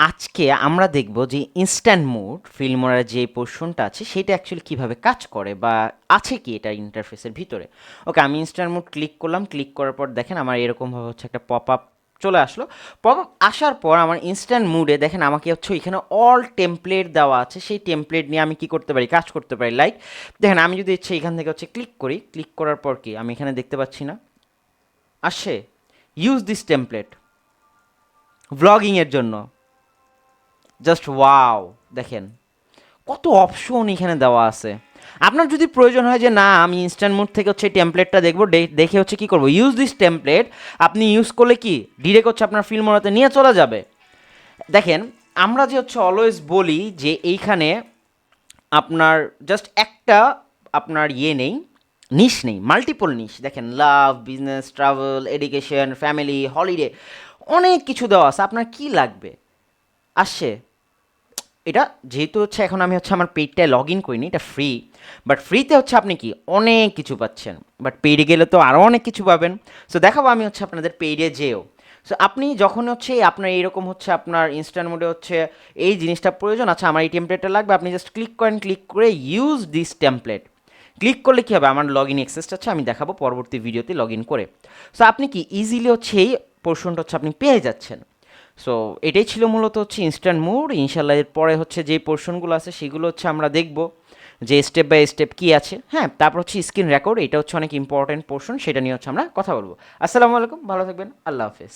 আজকে আমরা দেখব যে ইনস্ট্যান্ট মোড ফিল্মোরার যে পোর্শনটা আছে সেটা অ্যাকচুয়ালি কিভাবে কাজ করে বা আছে কি এটা ইন্টারফেসের ভিতরে। ওকে, আমি ইনস্ট্যান্ট মোড ক্লিক করলাম, ক্লিক করার পর দেখেন আমার এরকমভাবে হচ্ছে একটা পপ আপ চলে আসলো। পপ আপ আসার পর আমার ইনস্ট্যান্ট মুডে দেখেন আমাকে হচ্ছে এখানে অল টেমপ্লেট দেওয়া আছে, সেই টেমপ্লেট নিয়ে আমি কি করতে পারি, কাজ করতে পারি। লাইক দেখেন আমি যদি ইচ্ছে এখান থেকে হচ্ছে ক্লিক করি, ক্লিক করার পর কি আমি এখানে দেখতে পাচ্ছি না আসে ইউজ দিস টেমপ্লেট ভ্লগিংয়ের জন্য। জাস্ট ওয়াও, দেখেন কত অপশন এখানে দেওয়া আছে। আপনার যদি প্রয়োজন হয় যে না আমি ইনস্ট্যান্ট মোড থেকে হচ্ছে টেমপ্লেটটা দেখবো, দেখে হচ্ছে কি করবো, ইউজ দিস টেমপ্লেট, আপনি ইউজ করলে কি ডিরেক্ট হচ্ছে আপনার ফিল্মোরাতে নিয়ে চলে যাবে। দেখেন আমরা যে হচ্ছে অলওয়েজ বলি যে এইখানে আপনার জাস্ট একটা আপনার নেই, নিশ নেই, মাল্টিপল নিশ। দেখেন love, business, travel, education, family, holiday, অনেক কিছু দেওয়া আছে। আপনার কি লাগবে আসছে এটা। যেহেতু হচ্ছে এখন আমি হচ্ছে আমার পেইডটায় লগ ইন করিনি, এটা ফ্রি, বাট ফ্রিতে হচ্ছে আপনি কি অনেক কিছু পাচ্ছেন, বাট পেইডে গেলে তো আরও অনেক কিছু পাবেন। সো দেখাবো আমি হচ্ছে আপনাদের পেইডে যেও। সো আপনি যখন হচ্ছে আপনার এইরকম হচ্ছে আপনার ইনস্ট্যান্ট মোডে হচ্ছে এই জিনিসটা প্রয়োজন, আচ্ছা আমার এই টেমপ্লেটটা লাগবে, আপনি জাস্ট ক্লিক করেন, ক্লিক করে ইউজ দিস টেমপ্লেট ক্লিক করলে কী হবে, আমার লগ ইন অ্যাক্সেসটা হচ্ছে আমি দেখাবো পরবর্তী ভিডিওতে লগ ইন করে। সো আপনি কি ইজিলি হচ্ছে এই পোর্শনটা হচ্ছে আপনি পেয়ে যাচ্ছেন। সো এটাই ছিল মূলত হচ্ছে ইনস্ট্যান্ট মোড। ইনশাল্লাহ এর পরে হচ্ছে যে পোর্শনগুলো আছে সেগুলো হচ্ছে আমরা দেখব যে স্টেপ বাই স্টেপ কী আছে। হ্যাঁ, তারপর হচ্ছে স্ক্রিন রেকর্ড, এটা হচ্ছে অনেক ইম্পর্টেন্ট পোর্শন, সেটা নিয়ে হচ্ছে আমরা কথা বলবো। আসসালামু আলাইকুম, ভালো থাকবেন, আল্লাহ হাফেজ।